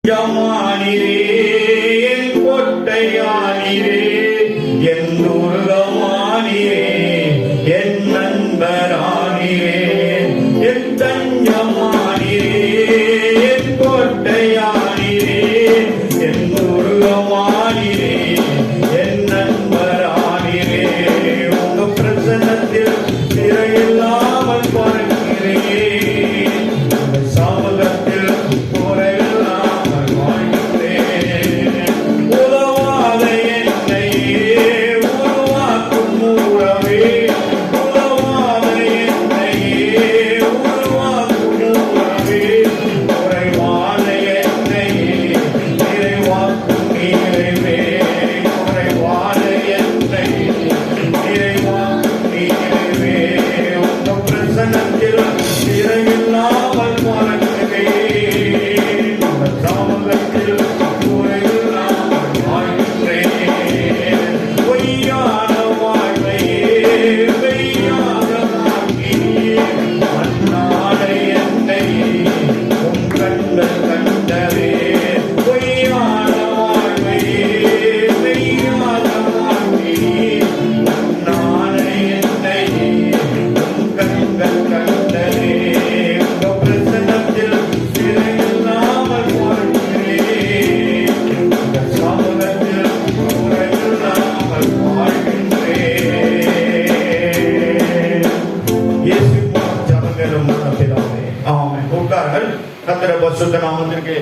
ஜமானிரே என் கோட்டையானிரே என் துர்கமானிரே என் நண்பரானிரே என் தஞ்சமானிரே என் கோட்டையானிரே என் துர்கமானிரே என் நண்பரானிரே உங்க பிரசன்னத்தில் திரையில்லாமல் பார்க்கிறேன் சாமகத்தில் நாமத்திற்கு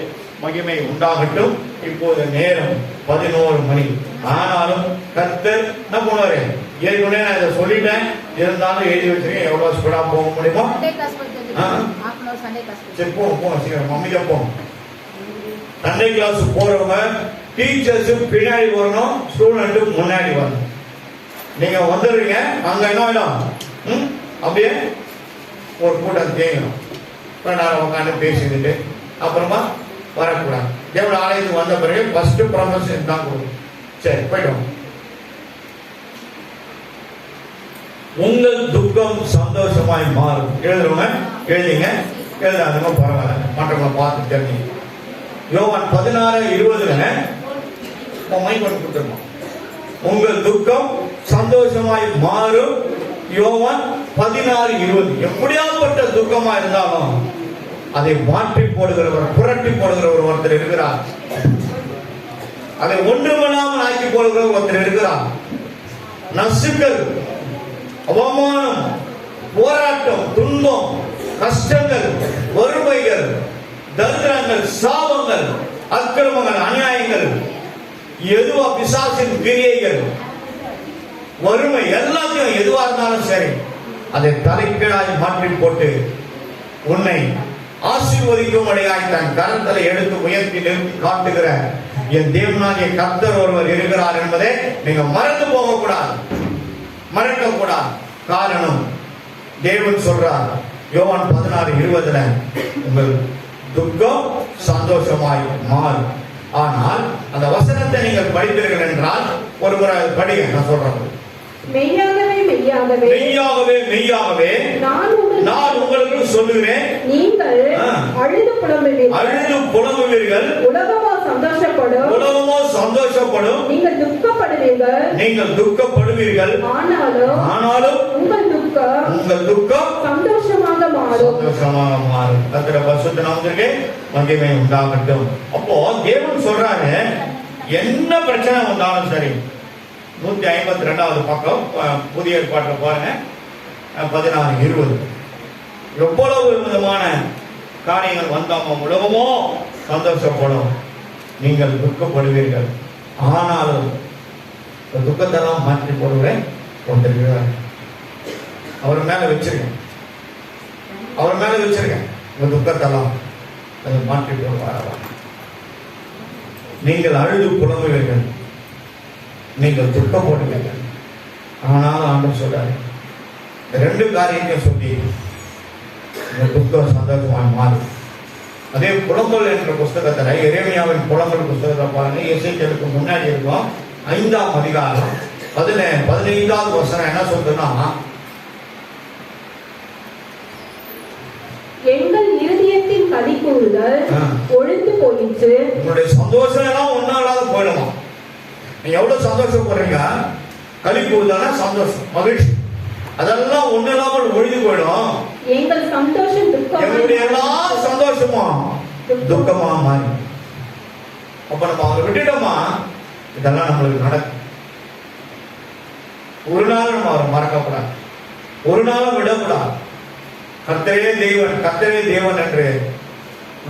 மகிமை உண்டாகட்டும். இப்போது நேரம் 11 மணி. ஆனாலும் கர்த்தர் என்ன பண்ணுவாரு, ஏற்கனவே நான் இதை சொல்லிட்டேன், இருந்தாலும் எழுதி வச்சிருக்கேன். எவ்வளவு ஸ்பீடா போக முடியுமோ சரி போவோம் சீக்கிரம் மம்மியா போவோம். சண்டே கிளாஸ் போறவங்க டீச்சர்ஸ் பின்னாடி வரணும், ஸ்டூடெண்ட் முன்னாடி வரணும். நீங்க வந்துடுறீங்க, அங்க என்ன ஆயிடும், அப்படியே ஒரு கூட்டம் தேங்கணும். நேரம் உட்காந்து பேசிக்கிட்டு அப்புறமா வரக்கூடாது. தேவட ஆலயத்துக்கு வந்த பிறகு ஃபர்ஸ்ட் ப்ரமோஷன் தான் கொடுக்கும். சரி போயிட்டோம். உங்கள் துக்கம் சந்தோஷமாய் மாறும். எழுதுறவங்க எழுதிங்க, எழுதாதுங்க பரவாயில்ல, மற்றவங்களை பார்த்து தெரிஞ்சுங்க. யோவான் 16:20 மைக் பண்ணி கொடுத்துருக்கோம். உங்கள் துக்கம் சந்தோஷமாய் மாறும். யோவான் 16:20. எப்படியாப்பட்ட துக்கமா இருந்தாலும் அதை மாற்றி போடுகிறவர், புரட்டி போடுகிறவர் ஒருத்தர் இருக்கிறார். அதை ஒன்றுமில்லாமல் ஆக்கி போடுகிறவர் ஒருத்தர் இருக்கிறார். நசுக்கள், அவமானம், போராட்டம், துன்பம், கஷ்டங்கள், வறுமைகள், தரித்திரங்கள், சாபங்கள், அக்கிரமங்கள், அநியாயங்கள், எதுவா பிசாசின் கிரியைகள், வறுமை, எல்லாத்தையும் எதுவா இருந்தாலும் சரி அதை தலைக்கீழாய் மாற்றி போட்டு உன்னை ஆசீர்வதிக்கும்படியாய் தன் கரங்களை எடுத்து உயர்த்தி நிறுத்தி காட்டுகிற என் தேவனாகிய கர்த்தர் ஒருவர் இருக்கிறார் என்பதை நீங்க மறந்து போகக்கூடாது, மறக்கக்கூடாது. காரணம், தேவன் சொல்றார் யோவான் 16:20 உங்கள் துக்கம் சந்தோஷமாய் மாறும். ஆனால் அந்த வசனத்தை நீங்கள் படித்தீர்கள் என்றால் ஒரு முறை படிங்க. நான் சொல்றேன், மெய்யாகவே மெய்யாகவே மெய்யாகவே மெய்யாகவே நான் உங்களுக்கு சொல்லுகிறேன், நீங்கள் அழுது புலம்புவீர்கள், உலகமோ சந்தோஷப்படும், நீங்கள் துக்கப்படுவீர்கள், ஆனாலும் உங்கள் துக்கம் சந்தோஷமாக மாறும். கர்த்தருடைய பரிசுத்த நாமத்திற்கு மகிமை உண்டாகட்டும். அப்போ தேவன் சொல்றாரு, என்ன பிரச்சனை வந்தாலும் சரி, 152வது பக்கம் புதிய ஏற்பாட்டில் பாருங்க, 16:20. எவ்வளவு விதமான காரியங்கள் வந்தாலும் உலகமோ சந்தோஷப்படும், நீங்கள் துக்கப்படுவீர்கள், ஆனாலும் துக்கத்தெல்லாம் மாற்றி போடுவேன் கொண்டிருக்கிறார். அவர் மேல வச்சிருக்கேன், அவர் மேல வச்சிருக்கேன். உங்க துக்கத்தெல்லாம் அதை மாற்றி போடுவார். நீங்கள் அழுது புலம்புவீர்கள், நீங்கள் துக்கப்படுவீர்கள், ஆனால் ஆண்டவர் சொல்றாரு, ரெண்டு காரியத்தையும் சொல்லி இந்த துக்கம் சந்தோஷமாக மாறும். அதே புலம்பல் என்ற புஸ்தகத்துல, எரேமியாவின் புலம்பல் புஸ்தகத்தை பாருங்க, எசேக்கியேலுக்கு முன்னாடி இருக்கும் 5ஆம் அதிகாரம் 15வது வசனம் என்ன சொல்றதுன்னா, எங்கள் இருதயத்தின் கலிகூறுதல் ஒழிந்து போயிற்று. உங்களுடைய சந்தோஷம் எல்லாம் ஒன்னும் இல்லாத போயிடுமா? நீங்க எவ்வளவு சந்தோஷப்படுறீங்க, களிப்புதான சந்தோஷம், மகிழ்ச்சி, அதெல்லாம் ஒண்ணு இல்லாமல் ஒழிஞ்சு போயிடும். எங்கள் சந்தோஷம் எங்களுடைய எல்லா சந்தோஷமும் துக்கமா மாறி. அப்ப நம்ம அவரை விட்டுட்டோமா, இதெல்லாம் நம்மளுக்கு நடக்கும். ஒரு நாள் நம்ம அவரை மறக்கப்படாது, ஒரு நாளும் விடக்கூடாது. கர்த்தரே தேவன், கர்த்தரே தேவன் என்று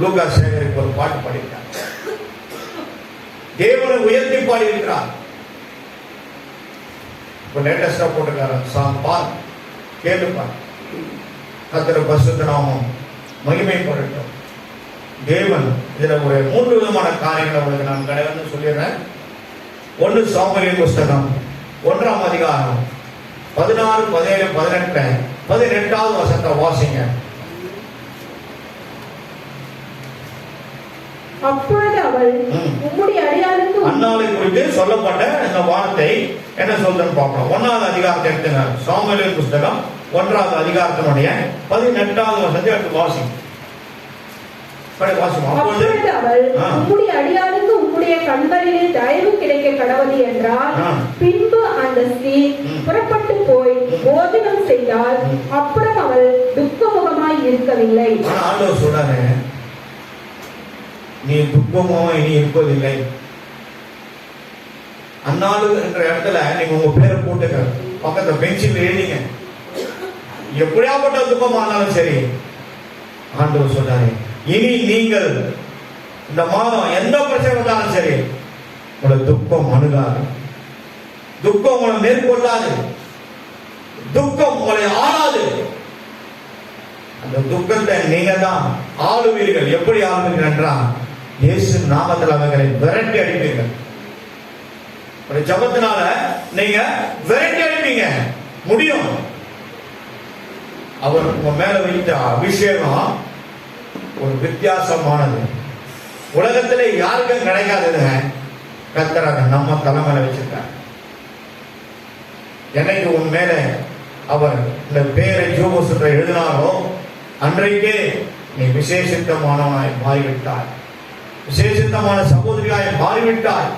லூக்கா சேகருக்கு ஒரு பாட்டு பாடிட்டார். தேவனை உயர்த்தி பாடி இருக்கிறார். இப்ப லேட்டஸ்டா போட்டிருக்காரு சாங், பார் கேட்டுப்பார். கர்த்தர் பரிசுத்த நாமம் மகிமைப்படட்டும். தேவன் இதுல ஒரு 3 விதமான காரியங்களை உங்களுக்கு நான் கடவுள்னு சொல்லிடுறேன். 1 சாமுவேலின் புஸ்தகம் 1ஆம் அதிகாரம் 16, 17, 18, 18வது வசனத்தை வாசிங்க. அப்பொழுது அவள் உம்முடைய அடியாளுக்கு அன்னாளை குறித்து சொல்லப்பட்ட இந்த வார்த்தை என்ன சொல்றேன்னு பார்க்கலாம். 1வது அதிகாரத்தை எடுத்துங்க. சாமுவேலின் புஸ்தகம் 1வது அதிகாரத்தினுடைய 18வது வசனத்தை எடுத்து வாசிங்க. அப்பொழுது அவள் உம்முடைய அடியாளுக்கு உம்முடைய கண்களிலே தயவு கிடைக்க கடவுது என்றால், பின்பு அந்த ஸ்திரீ புறப்பட்டு போய் போஜனம் செய்தால், அப்புறம் அவள் துக்கமுகமாய் இருக்கவில்லை. ஆண்டவர் சொல்றாரு, நீ துக்கமுகமா இனி இருப்பதில்லை. அந்நாள் என்ற இடத்துல நீங்க உங்க பேரை போட்டுக்க, பக்கத்துல பென்சில் எழுதிங்க. எப்படியாப்பட்ட துக்கமானாலும் சரி, ஆண்டவர் சொல்றாரு, இனி நீங்கள் இந்த மாதம் எந்த பிரச்சனை வந்தாலும் சரி, உங்களை துக்கம் அணுகாது, துக்கம் உங்களை மேற்கொள்ளாது, துக்கம் உங்களை ஆளாது. அந்த துக்கத்தை நீங்க தான் ஆளுவீர்கள். எப்படி ஆளுவீர்கள் என்றால், இயேசு நாமத்தில் அவர்களை விரட்டி அடிப்பீர்கள். ஒரு ஜபத்தினால நீங்க விரட்டி அடிப்பீங்க முடியும். அவர் உங்க மேல வைத்த அபிஷேகம் ஒரு வித்தியாசமானது. உலகத்துல யாருக்கும் கிடைக்காதது. கர்த்தர் நம்ம தலைமையில வச்சிருக்கார். என்னைக்கு உன் மேல அவர் இந்த பேரை ஜோபசுற்ற எழுதினாரோ, அன்றைக்கே நீ விசேஷித்தமானவனாய் மாறிவிட்டாய், விசேஷித்தமான சகோதரியாய் மாறிவிட்டாய்.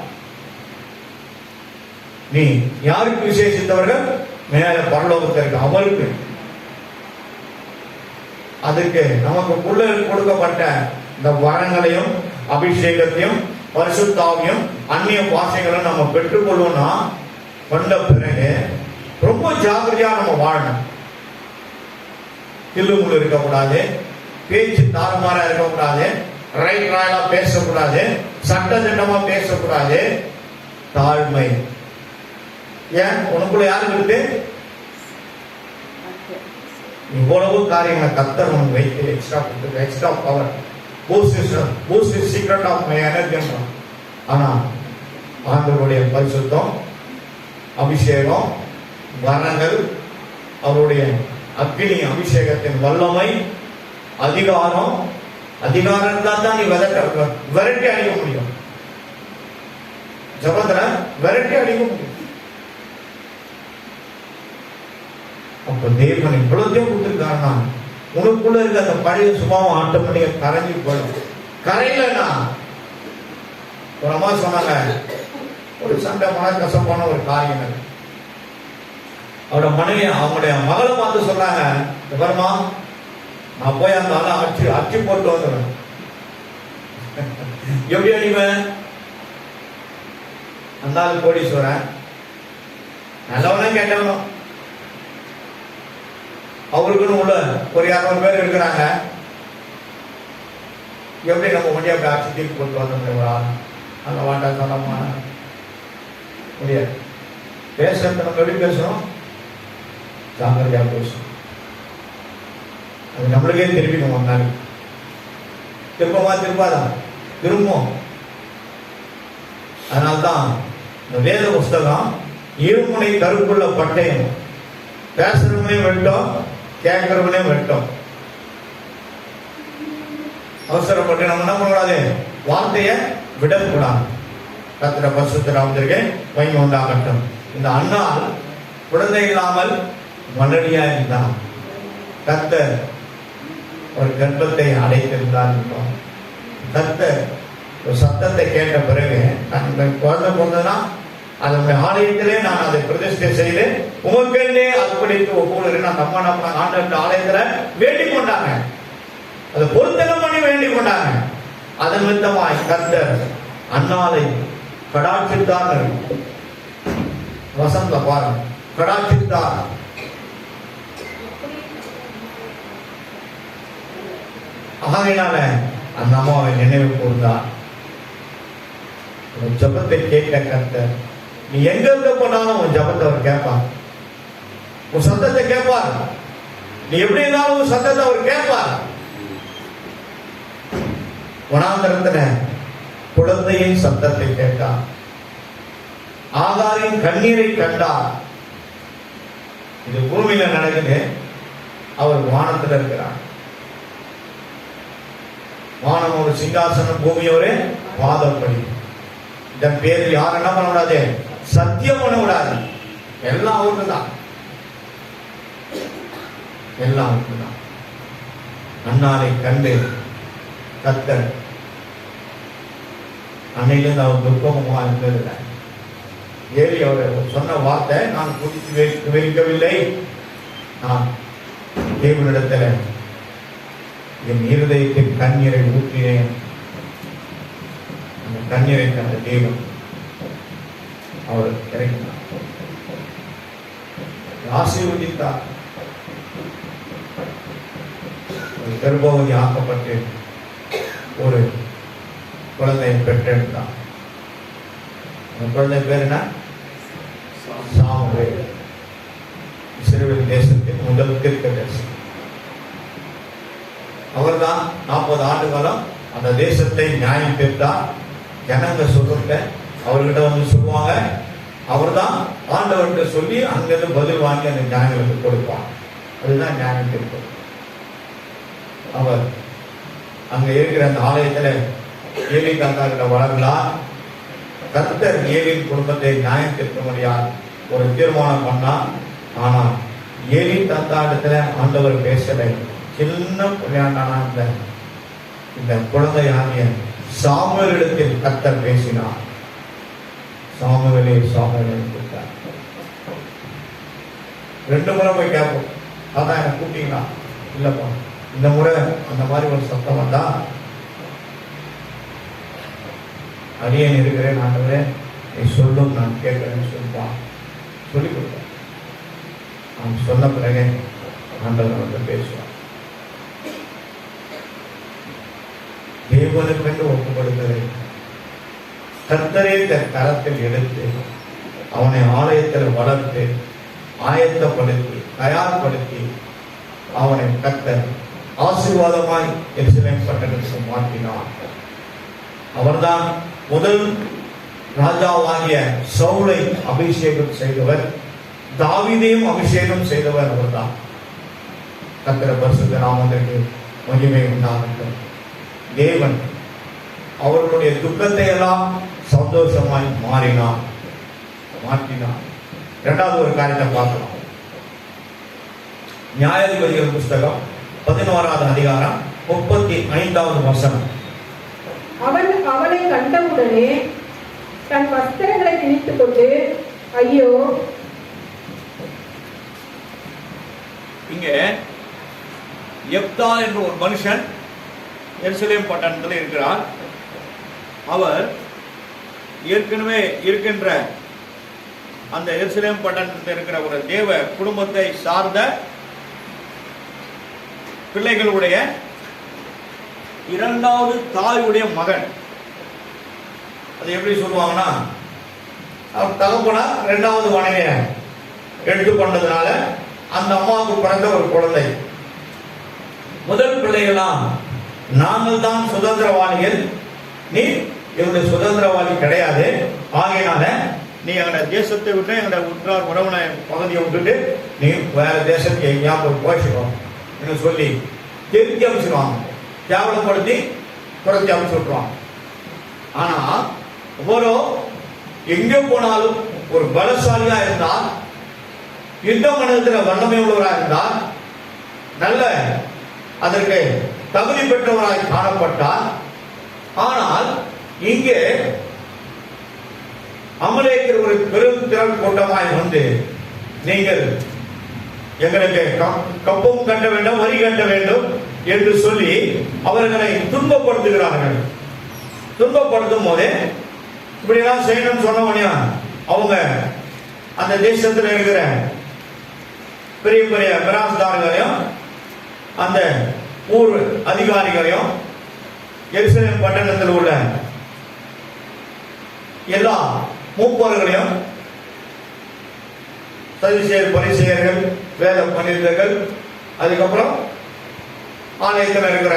நீ யாருக்கு விசேஷித்தவர்கள்? மேல பரலோகத்திற்கு அவருக்கு. அதுக்கு நமக்கு கொடுக்கப்பட்ட இந்த வரங்களையும் அபிஷேகத்தையும் பரிசுத்தாவையும் அந்நிய பாஷைகளும் நம்ம பெற்றுக்கொள்வோம்னா, கொண்ட பிறகு ரொம்ப ஜாகிரதையா நம்ம வாழணும். தில்லுமுள்ளு இருக்கக்கூடாது, பேச்சு தாறுமாறா இருக்கக்கூடாது, ரைட் ராயலா பேசக்கூடாது, சட்ட திட்டமா பேசக்கூடாது. தாழ்மை. ஏன் உனக்குள்ள யாருக்கு இருக்கு? இவ்வளவு காரியங்களை கர்த்தர் உனக்கு வைத்து extra power, boost secret of my energy. ஆனா ஆண்டவருடைய பரிசுத்தம், அபிஷேகம், வரங்கள், அவருடைய அக்னி அபிஷேகத்தின் வல்லமை, அதிகாரம் இருந்தால் தான் நீ விரட்டி அடிக்க முடியும். ஜபத்துல விரட்டி அடிக்க முடியும். அப்ப தேவன் இவ்வளத்தையும் கொடுத்திருக்காருன்னா, உனக்குள்ள இருக்க அந்த பழைய சுபாவம் ஆட்டோமேட்டிக்கா கரைஞ்சி போயிடும். கரையிலன்னா ஒரு அம்மா சொன்னாங்க, ஒரு சண்டை மனக்கசப்பான ஒரு காரியம். அவரோட மனைவி அவங்களுடைய மகளை பார்த்து சொன்னாங்க, வருமா நான் போய் அந்த ஆளை அச்சு போட்டு வந்துடுவேன். எப்படி அடிவேன்? அந்த ஆள் கோடீஸ்வரன், நல்லவனும் கேட்டவனும், அவருக்குன்னு உள்ள ஒரு 200 பேர் இருக்கிறாங்க. எப்படி நம்ம வண்டியை அப்படி அடிச்சு தீர்ப்பு போட்டு வந்துடுவா? அந்த வாண்டா சொன்னோமா முடியாது. பேசுறது நம்ம எப்படி பேசணும்? ஜாக்கிரதையா பேசணும். அது நம்மளுக்கே திருப்பிக்கும். ஒரு நாள் திருப்பாதான் திரும்பும். அதனால்தான் இந்த வேத புஸ்தகம் இருமுனை கருப்புள்ள பட்டயம். பேசுறவனே வெட்டும், கேட்கிறவனே வெட்டும். அவசரப்பட்டு நம்ம என்ன பண்ணக்கூடாது? வார்த்தையை விடக்கூடாது. கர்த்தருடைய பரிசுத்த நாமத்திற்கு மகிமை உண்டாகட்டும். இந்த அன்னாள் குழந்தை இல்லாமல் மலடியா இருந்தார். கர்த்தர் ஒரு கர்ப்பத்தை அடைத்திருந்தார். கர்த்தர் ஒரு சத்தத்தை கேட்ட பிறகு நான் குழந்தை பிறந்ததுன்னா அதனுடைய ஆலயத்திலே நான் அதை பிரதிஷ்டை செய்து உமக்கென்றே அர்ப்பணித்து ஒப்புகிறேன். அந்த அம்மா நம்ம ஆண்டவருடைய ஆலயத்துல வேண்டிக் கொண்டாங்க, அதை பொருத்தனம் பண்ணி வேண்டிக் கொண்டாங்க. அதன் நிமித்தமாய் கர்த்தர் அன்னாலை கடாட்சித்தார். வசந்த பாருங்க, கடாட்சித்தார். ஆகையினால அந்த அம்மாவை நினைவு கூர்ந்தார். உன் ஜபத்தை கேட்க கர்த்தர், நீ எங்க இருக்க போனாலும் உன் ஜபத்தை அவர் கேட்பார், உன் சத்தத்தை கேட்பார். நீ எப்படி இருந்தாலும் உன் சத்தத்தை அவர் கேட்பார். வனாந்தரத்துல குழந்தையின் சத்தத்தை கேட்டார், ஆகாரின் கண்ணீரை கண்டார். இது பூமியில நடக்குது, அவர் வானத்தில் இருக்கிறார். வானம் ஒரு சிங்காசனம், பூமி ஒரு பாதப்படி. இதன் பேரில் யாரும் என்ன பண்ண கூடாது, சத்தியம் பண்ண கூடாது. எல்லாம் அவருக்கு தான், எல்லாம் அவருக்கு தான். அன்னாரை கண்டு கர்த்தர் அன்னையிலிருந்து அவர் துர்க்கமா இருந்ததில்லை. ஏறி அவர் சொன்ன வார்த்தை, நான் குடித்து வைக்கவில்லை, நான் தேவனிடத்தில் என் இருதயத்தின் கண்ணீரை ஊற்றினேன். அந்த கண்ணீரை கண்ட தேவன் அவர் இறங்கினார், ஆசீர்வதித்தார். ஒரு கர்ப்பவதி ஆக்கப்பட்டு ஒரு குழந்தையை பெற்றெடுத்தார். அந்த குழந்தை பேர் என்ன? சாமுவேல். இஸ்ரவேல் தேசத்தின் முதல் தீர்க்கதரிசி. அவர்தான் 40 ஆண்டு காலம் அந்த தேசத்தை நியாயம் தீர்த்தார். ஜனங்க சொல்றத அவர்கிட்ட வந்து சொல்லுவாங்க, அவர் தான் ஆண்டவர்கிட்ட சொல்லி அங்கிருந்து பதில் வாங்கி அந்த ஜனங்களுக்கு கொடுப்பார். அதுதான் நியாயம் தீர்ப்பு. அவர் அங்க இருக்கிற அந்த ஆலயத்துல ஏலி தாத்தா கிட்ட வளரலாம். கர்த்தர் ஏலியின் குடும்பத்தை நியாயம் தீர்க்க முடியாது ஒரு தீர்மானம் பண்ணா. ஆனா ஏலி தாத்தா இடத்துல ஆண்டவர் பேசலை. சின்ன பிள்ளையாண்டான இந்த குழந்தையாகிய சாமுவேலிடத்தில் கர்த்தர் பேசினார். சாமுவேலே சாமுவேலே கூப்பிட்டார். 2 முறை போய் கேட்போம், அதான் எனக்கு கூப்பிட்டீங்களா? இல்லப்பா, இந்த முறை அந்த மாதிரி ஒரு சத்தம் வந்தா அடியேன் இருக்கிறேன், ஆண்டவரே நீ சொல்லும், நான் கேட்கிறேன்னு சொல்லுவான். சொல்லிக் கொடுப்பேன். அவன் சொன்ன பிறகு ஆண்டவர் வந்து பேசுவான். தேவனுக்கு என்று ஒப்பு கொடுத்ததை கர்த்தரே தன் கரத்தில் எடுத்து அவனை ஆலயத்தில் வளர்த்து ஆயத்தப்படுத்தி தயார்படுத்தி அவனை கர்த்தர் ஆசீர்வாதமாய் எருசலேம் பட்டணத்துக்கு மாற்றினார். அவர்தான் முதல் ராஜாவாகிய சவுலை அபிஷேகம் செய்தவர், தாவீதையும் அபிஷேகம் செய்தவர் அவர்தான். கர்த்தர் பரிசுத்த நாமத்திற்கு மகிமை உண்டாகட்டும். தேவன் அவர்களுடைய துக்கத்தை எல்லாம் சந்தோஷமாய் மாற்றினார். 2வது ஒரு காரியத்தை பார்க்கலாம். நியாயாதிபதிகள் புஸ்தகம் 11வது அதிகாரம் 35வது வசனம். அவன் அவளை கண்டவுடனே தன் வஸ்திரங்களை கிழித்துக் கொண்டு, ஐயோ. இங்க யெப்தா என்ற ஒரு மனுஷன் எருசலேம் பட்டணத்தில் இருக்கிறார். அவர் ஏற்கனவே இருக்கின்ற அந்த எருசலேம் பட்டணத்தில் இருக்கிற ஒரு தேவ குடும்பத்தை சார்ந்த பிள்ளைகளுடைய 2வது தாயுடைய மகன். அது எப்படி சொல்லுவாங்கன்னா, அவர் தகப்பனா 2வது மனைவிய எடுத்துக்கொண்டதுனால அந்த அம்மாவுக்கு பிறந்த ஒரு குழந்தை. முதல் பிள்ளைகளாம் நாங்கள் தான் சுதந்திரவாளிகள், நீ எங்களுடைய சுதந்திரவாளி கிடையாது, ஆகையினால நீ எங்களுடைய தேசத்தை விட்டு எங்களுடைய உற்றார் உறவின பகுதியை விட்டுட்டு நீ வேற தேசத்துக்கு எங்கேயாவது போயிடுவோம் என்று சொல்லி திருத்தி அமைச்சிருவாங்க, கேவலப்படுத்தி துரத்தி அமைச்சு விட்டுருவாங்க. ஆனா ஒரு எங்க போனாலும் ஒரு பலசாலியா இருந்தால், யுத்த மனதில் வல்லமை உள்ளவராக இருந்தால், நல்ல அதற்கு தகுதி பெற்றவராய் காணப்பட்டார். ஆனால் இங்கே அமலேக்கர் ஒரு பெரும் திரள் கூட்டமாய் வந்து, நீங்கள் எங்களுக்கு கப்பம் கட்ட வேண்டும், வரி கட்ட வேண்டும் என்று சொல்லி அவர்களை துன்பப்படுத்துகிறார்கள். துன்பப்படுத்தும் போதே இப்படிலாம் செய்யணும்னு சொன்ன உடனே அவங்க அந்த தேசத்தில் இருக்கிற பெரிய பெரிய மிராஸ்தார்களையும் அந்த ஊர் அதிகாரிகளையும் எருசலேம் பட்டணத்தில் உள்ள எல்லா மூப்பர்களையும், சதுசேயர், பரிசேயர்கள், வேத பண்டிதர்கள், அதுக்கப்புறம் ஆலயத்தில் இருக்கிற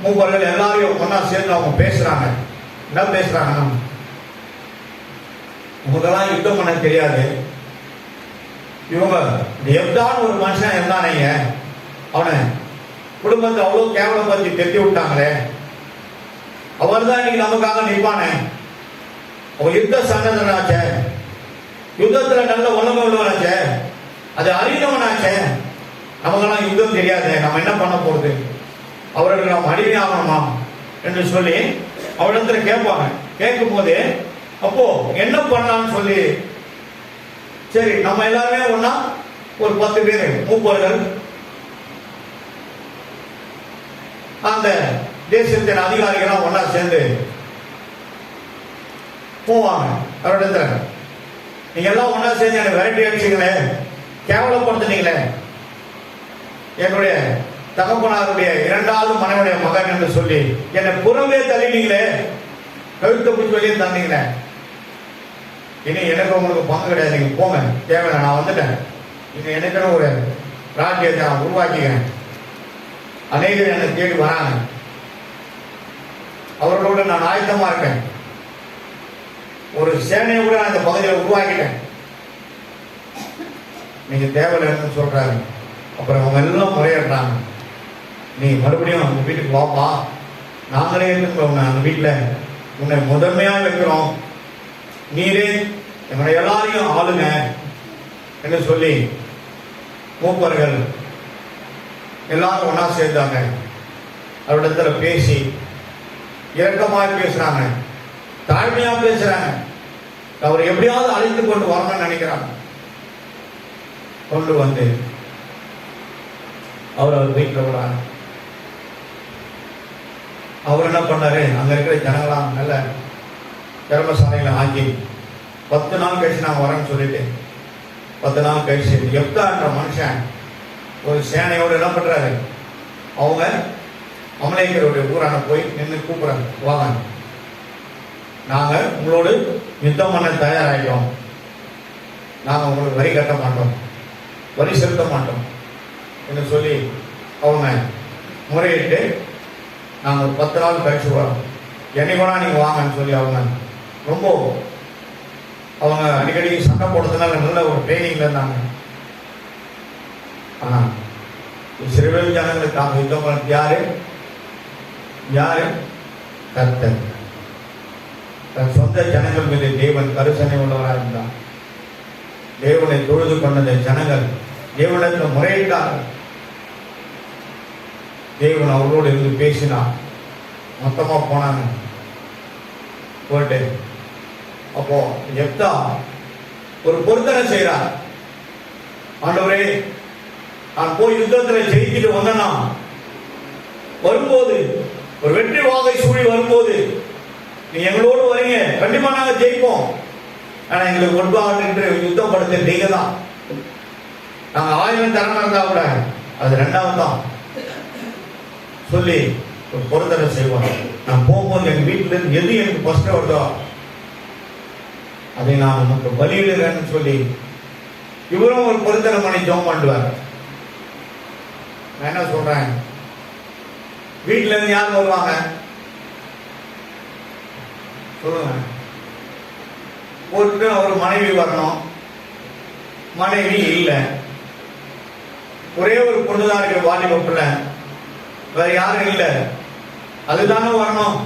மூப்பர்கள் எல்லாரையும் ஒன்னா சேர்ந்து அவங்க பேசுறாங்க. என்ன பேசுறாங்கன்னா, உங்களுக்கெல்லாம் யுத்தம் பண்ண தெரியாது. இவங்க எப்தான் ஒரு மனுஷன் இருந்தானேங்க, அவனை குடும்பத்தை அவ்வளவு கேவலப்படுத்தி தெத்தி விட்டாங்களே, அவர் தான் இன்னைக்கு நமக்காக நிற்பானே. அவன் யுத்த சன்னதனாச்சே, யுத்தத்துல நல்ல உலகம் உள்ளவனாச்சே, அது அறிந்தவனாச்சே, நமக்கெல்லாம் யுத்தம் தெரியாது, நம்ம என்ன பண்ண போறது, அவர்களுக்கு நாம் அடிமை ஆகணுமா என்று சொல்லி அவரிடத்துல கேட்பாங்க. கேட்கும் போது அப்போ என்ன பண்ணலாம்னு சொல்லி, சரி நம்ம எல்லாருமே ஒன்னா ஒரு 10 பேர் மூப்பர்கள் அந்த தேசத்தின் அதிகாரிகள் ஒன்னா சேர்ந்து போவாங்க அவரிடத்துல. நீங்க எல்லாம் ஒன்னா சேர்ந்து எனக்கு விரட்டி அடிச்சீங்களே, கேவலப்படுத்தினீங்களே, என்னுடைய தகப்பனாருடைய 2வது மனைவியுடைய மகன் என்று சொல்லி என்னை புறமே தள்ளினீங்களே, கழுத்தை பிடிச்சி வெளியே தந்தீங்களே, இனி எனக்கு உங்களுக்கு பங்கு கிடையாது, நீங்க போங்க, தேவையில்லை, நான் வந்துட்டேன், இங்க எனக்குன்னு ஒரு ராஜ்யத்தை நான் உருவாக்கிக்கிறேன், அநேகர் என்னை தேடி வராங்க, அவர்களோட நான் ஆயத்தமா இருக்கேன், ஒரு சேனையை கூட நான் இந்த பகுதியில் உருவாக்கிட்டேன், நீங்க தேவையில்லைன்னு சொல்றாரு. அப்புறம் அவங்க எல்லாம் முறையிடுறாங்க, நீ மறுபடியும் உங்க வீட்டுக்கு வாப்பா, நாங்களே உன்னை அந்த வீட்டில் உன்னை முதன்மையா வைக்கிறோம், நீரே எங்களுடைய எல்லாரையும் ஆளுங்க என்று சொல்லி மூப்பர்கள் எல்லாரும் ஒன்னா சேர்ந்தாங்க. அவரிடத்துல பேசி இரக்கமாக பேசுறாங்க, தாழ்மையா பேசுறாங்க, அவர் எப்படியாவது அழைத்து கொண்டு வரணும்னு நினைக்கிறாங்க. கொண்டு வந்து அவர் வீட்டில் விடாங்க. அவர் என்ன பண்ணாரு, அங்க இருக்கிற ஜனங்களாம் நல்ல தர்மசாலையில ஆக்கி 10 நாள் கழிச்சு நான் வரேன்னு சொல்லிட்டு 10 நாள் கழிச்சு எப்தான்ற மனுஷன் ஒரு சேனையோடு என்ன பண்றாரு, அவங்க அமலேக்கருடைய ஊரான போய் நின்று கூப்பிடுறாங்க, வாங்க நாங்க உங்களோடு யுத்தம் பண்ண தயாராகிட்டோம், நாங்க உங்களுக்கு வரி கட்ட மாட்டோம், வரி செலுத்த மாட்டோம் என்று சொல்லி அவங்க முறையிட்டு நாங்கள் 10 நாள் கழிச்சு வரோம், என்னை கூட நீங்க வாங்கன்னு சொல்லி அவங்க ரொம்ப அவங்க அடிக்கடி சண்டை போடுறதுனால நல்ல ஒரு ட்ரைனிங்ல இருந்தாங்க. ஆனா இஸ்ரவேல் ஜனங்களுக்காக யுத்தம் பண்ண யாரு கர்த்தர். தன் சொந்த ஜனங்கள் மீது தேவன் கருசனை உள்ளவராக இருந்தார். தேவனை தொழுது கொண்ட ஜனங்கள் தேவனிடத்தில் முறையிட்டார்கள். தேவன் அவரோடு இருந்து பேசினார். மொத்தமா போனாங்க. போயிட்டு அப்போ எப்தா ஒரு பொருத்தனை செய்யறார். ஆண்டவரே, நான் போய் யுத்தத்தில் ஜெயிச்சுட்டு வந்தேன்னா வரும்போது ஒரு வெற்றி வாகை சூழி வரும்போது நீ எங்களோடு வரீங்க, கண்டிப்பா நாங்க ஜெயிப்போம். ஆனா எங்களுக்கு ஒன்பாக நின்று யுத்தம் படுத்த நீங்க தான். நாங்க 1000 தரம் இருந்தா கூட அது 2வது தான் சொல்லி ஒரு பொருத்தனை செய்வாங்க. நான் போகும்போது எங்க வீட்டுல இருந்து எது எனக்கு ஃபர்ஸ்ட் வருதோ அதை நான் உனக்கு பலியிடுறேன்னு சொல்லி இவரும் ஒரு பொருத்தனை பண்ணி ஜெபம் பண்ணுவார். நான் என்ன சொல்றேன், வீட்டுல இருந்து யார் வருவாங்க சொல்லுங்க. ஒரு மனைவி வரணும், மனைவி இல்லை, ஒரே ஒரு பொண்ணுதான் இருக்கு வாலிப பிள்ளை, வேற யாரும் இல்லை, அதுதானே வரணும்.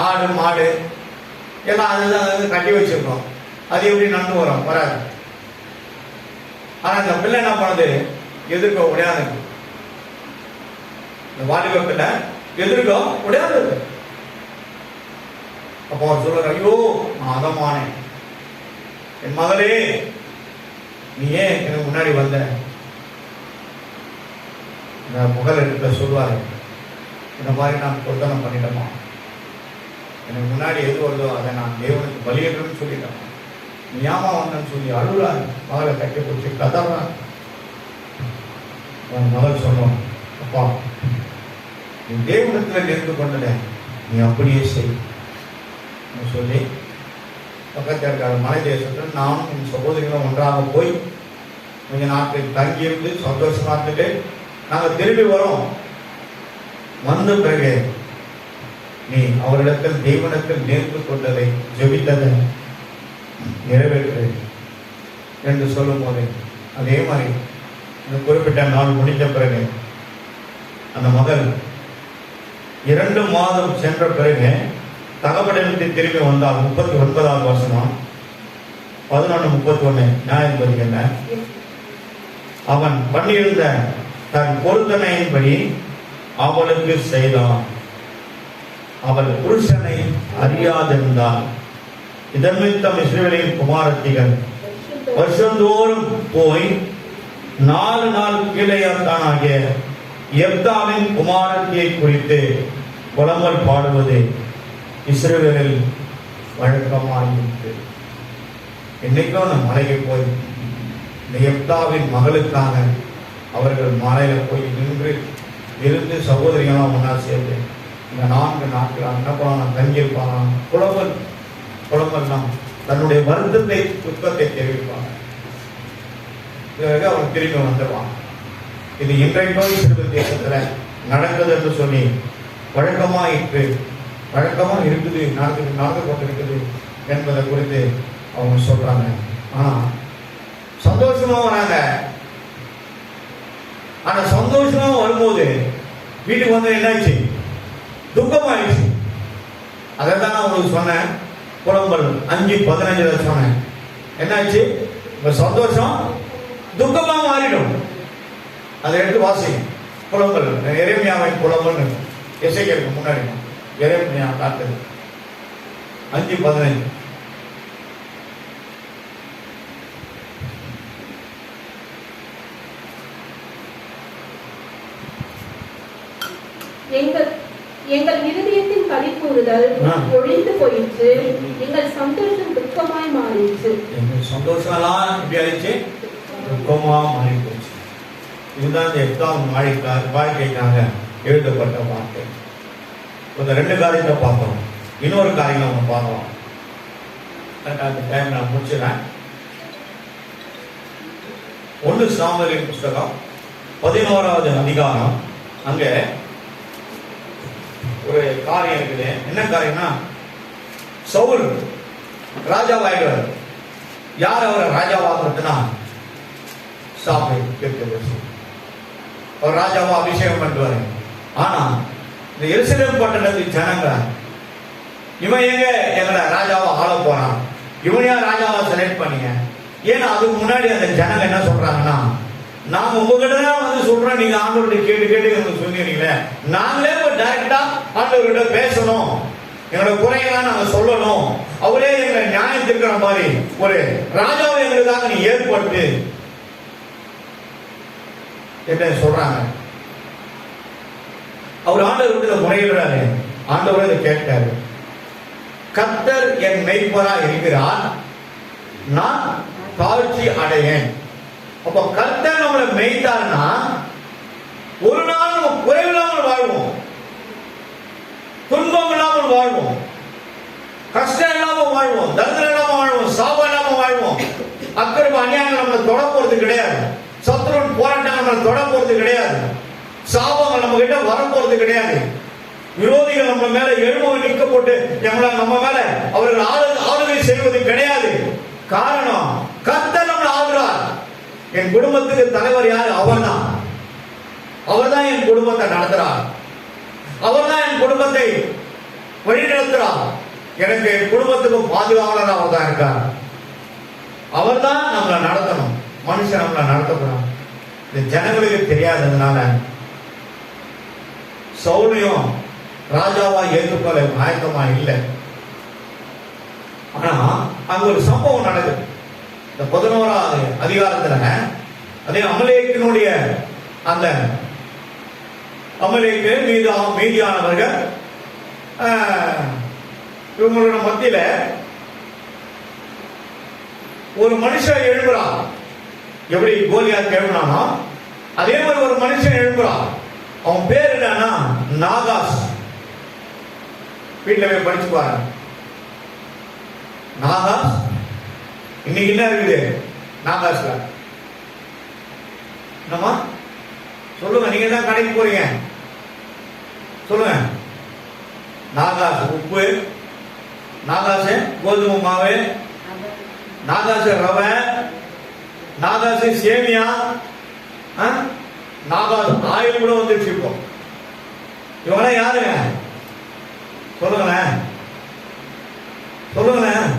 ஆடு மாடு எல்லாம் அதுதான் கட்டி வச்சிருக்கோம், அது எப்படி நடந்து வரும், வராது. ஆனா இந்த பிள்ளை என்ன பண்ணுது, எதிர்க்க முடியாது. இந்த வாலிப பிள்ளை எதிர்க்க முடியாது. அப்போ அவர் சொல்றாரு, ஐயோ நான் அதமானேன், என் மகளே நீ ஏன் எனக்கு முன்னாடி வந்த? இந்த மகள் எடுத்த சொல்வாரு, இந்த மாதிரி நான் பொருத்தனம் பண்ணிட்டோமா, எனக்கு முன்னாடி எது வருதோ அதை நான் தேவனுக்கு பலியிடணும்னு சொல்லிட்டேன், நீ ஏமா வந்தேன்னு சொல்லி அழுறாரு. மகளை கட்டி பிடிச்சி கதறான். உன் மகள் சொன்னோம், அப்பா நீ தேவனத்தில் நெருங்க கொண்டத நீ அப்படியே செய் சொல்லி பக்கத்தில் இருக்கிற மலை தேசத்தில் நானும் என் சகோதரிகளும் ஒன்றாக போய் கொஞ்ச நாட்கள் தங்கியிருந்து சந்தோஷமா இருந்துட்டு நாங்கள் திரும்பி வரோம். வந்த பிறகு நீ அவரிடத்தில் தெய்வனத்தில் நேர்ந்து கொண்டதை ஜெபித்ததை நிறைவேற்று என்று சொல்லும் போது அதே மாதிரி இந்த குறிப்பிட்ட நாள் முடிந்த பிறகு அந்த மகள் 2 மாதம் சென்ற பிறகு தகப்பனிடத்தை திரும்பி வந்தால் 39வது வருஷமா 11:31 நியாயாதிபதி என்ன, அவன் பண்ணியிருந்த தன் பொருத்தனையின்படி அவளுக்கு செய்தான். அவள் புருஷனை அறியாதிருந்தாள். இதன் நிமித்தம் இஸ்ரவேலின் குமாரத்திகள் வருஷந்தோறும் போய் 4 நாள் கீலேயாத்தானாகிய எப்தாவின் குமாரத்தியை குறித்து புலம்பல் பாடுவது இஸ்ரவேலில் வழக்கமாயிற்று. இன்னைக்கும் அந்த மலைக்கு போய் இந்த எப்தாவின் மகளுக்காக அவர்கள் மலையில போய் நின்று இருந்து சகோதரிகளாம் ஒன்றா சேர்ந்து இந்த 4 நாட்கள் என்ன பண்ணலாம், தங்கியிருப்பாங்க. புலம்பல்லாம் தன்னுடைய வருத்தத்தை துக்கத்தை தெரிவிப்பாங்க. பிறகு அவன் திரும்பி வந்துடுவான். இது இன்றைக்கோ இஸ்ரவேல் தேசத்துல நடக்குது என்று சொல்லி வழக்கமா இருக்குது, நடந்து கொண்டிருக்குது என்பதை குறித்து அவங்க சொல்றாங்க. ஆனா சந்தோஷமா வராங்க. ஆனா சந்தோஷமா வரும்போது வீட்டுக்கு வந்து என்னாச்சு, துக்கமாயிடுச்சு. அதைத்தான் நான் உங்களுக்கு சொன்னேன். புலம்பல் 5:15 சொன்னேன். என்னாச்சு, இப்ப சந்தோஷம் துக்கமா மாறிடும். அதை எடுத்து வாசி. புலம்பல் எரேமியாவின் புலம்பல் எசேக்கியேலுக்கு முன்னாடி எரேமியா காட்டுது 5:15. எங்கள் இருதயத்தின் களி கூறுதல் ஒழிந்து போயிற்று, எங்கள் சந்தோஷம் துக்கமாய் மாறிடுச்சு. எங்கள் சந்தோஷம் எல்லாம் எப்படி ஆயிடுச்சு, துக்கமா மாறி போச்சு. இதுதான் இந்த 8ஆம் வாழ்க்கைக்காக எழுதப்பட்ட வார்த்தை. இந்த 2 காரியத்தை பார்த்தோம். இன்னொரு காரியம் நம்ம பார்க்கலாம். அந்த டைம் நான் முடிச்சுறேன். 1 சாமுவேலின் புஸ்தகம் 11வது அதிகாரம். அங்க ஒரு காரியம் இருக்குது. என்ன காரியம்னா, சவுல் ராஜாவாயிடுவார். யார் அவரை ராஜாவாக்குறதுனா, சாமுவேல் அவர் ராஜாவா அபிஷேகம் பண்ணுவாரு. ஆனா இந்த எருசலேம் பட்டணத்து ஜனங்க, இவன் எங்களை ராஜாவா ஆள போறான், இவனையா ராஜாவா செலக்ட் பண்ணீங்க. ஏன்னா அதுக்கு முன்னாடி அந்த ஜனங்க என்ன சொல்றாங்கன்னா, நாங்க உங்ககிட்ட தான் வந்து சொல்றோம், நீங்க ஆண்டவர்கிட்ட கேட்டு சொன்னீங்களே, நாங்களே இப்ப டைரக்டா ஆண்டவர்கிட்ட பேசணும், எங்களோட குறையெல்லாம் நாங்க சொல்லணும், அவரே எங்களை நியாயம் இருக்கிற மாதிரி ஒரு ராஜாவை எங்களுக்காக நீ ஏற்படுத்து என்ன சொல்றாங்க. அவர் ஆண்டவர்கிட்ட முறையிடுறாரு. ஆண்டவர் இதை கேட்டாரு. கர்த்தர் என் மெய்ப்பரா இருக்கிறார், நான் தாழ்ச்சி அடையேன். அப்ப கர்த்தர் நம்மளை மெய்த்தார்னா ஒரு நாள் நம்ம குறைவில்லாமல் வாழ்வோம், துன்பம் இல்லாமல் வாழ்வோம், கஷ்டம் இல்லாமல் வாழ்வோம், தரித்திரம் இல்லாமல் வாழ்வோம், சாபம் இல்லாமல் வாழ்வோம். அக்கிரம அநியாயம் நம்மளை தொட போறது கிடையாது, சத்துருவின் போராட்டம் நம்மளை தொட போறது கிடையாது, சாபங்கள் நம்ம கிட்ட வர போறது கிடையாது, விரோதிகள் நம்ம மேல எழும நிற்க போட்டு நம்ம மேல அவர்கள் ஆளுகை செய்வது கிடையாது. காரணம், கர்த்தர் நம்மளை ஆளுகிறார். என் குடும்பத்துக்கு தலைவர் யாரு? அவர்தான். அவர்தான் என் குடும்பத்தை நடத்துறார். அவர்தான் என் குடும்பத்தை வழி நடத்துறார். எனக்கு என் குடும்பத்துக்கு பாதுகாவலர் அவர் தான் இருக்கார். அவர்தான் நம்மளை நடத்தணும், மனுஷன் நம்மளை நடத்தக்கூடாது. இந்த ஜனங்களுக்கு தெரியாததுனால சவுலையும் ராஜாவா ஏற்றுக்கொள்ள ஆயத்தமா இல்லை. அங்க ஒரு சம்பவம் நடக்குது. இந்த 11வது அதிகாரத்துல அதே அமலேக்கினுடைய அந்த அமலேக்கு மீதியானவர்கள் இவங்களோட மத்தியில ஒரு மனுஷன் எழுப்புறான். எப்படி கோலியாத் எழுப்புனானோ அதே மாதிரி ஒரு மனுஷன் எழுப்புறான். அவன் பேர் என்னன்னா நாகாஸ். வீட்டுல போய் படிச்சு பாருங்க. நாகாஸ். இன்னைக்கு என்ன இருக்குது நாகாஸ்ல? என்னமா சொல்லுங்க, நீங்க தான் கடைக்கு போறீங்க, சொல்லுங்க. நாகாஸ் உப்பு, நாகாசு கோதுமை மாவு, நாகாசு ரவை, நாகாசு சேமியா, நாகாசு ஆயில் கூட வந்துருச்சு இப்போ. இவங்களாம் யாருங்க சொல்லுங்களேன், சொல்லுங்களேன்.